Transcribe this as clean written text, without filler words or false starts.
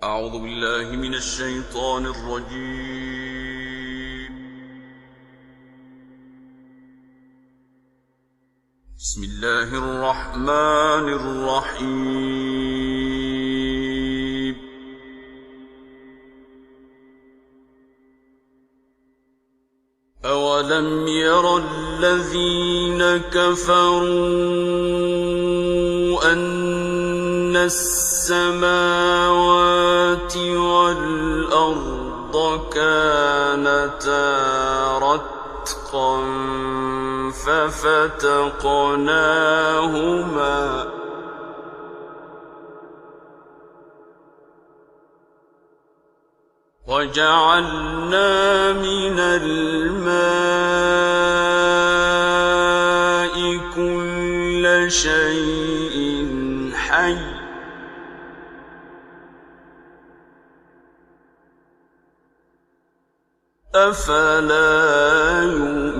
أعوذ بالله من الشيطان الرجيم. بسم الله الرحمن الرحيم. أولم ير الذين كفروا أن السماوات والأرض كانتا رتقا ففتقناهما وجعلنا من الماء كل شيء حي أفلا يؤمنون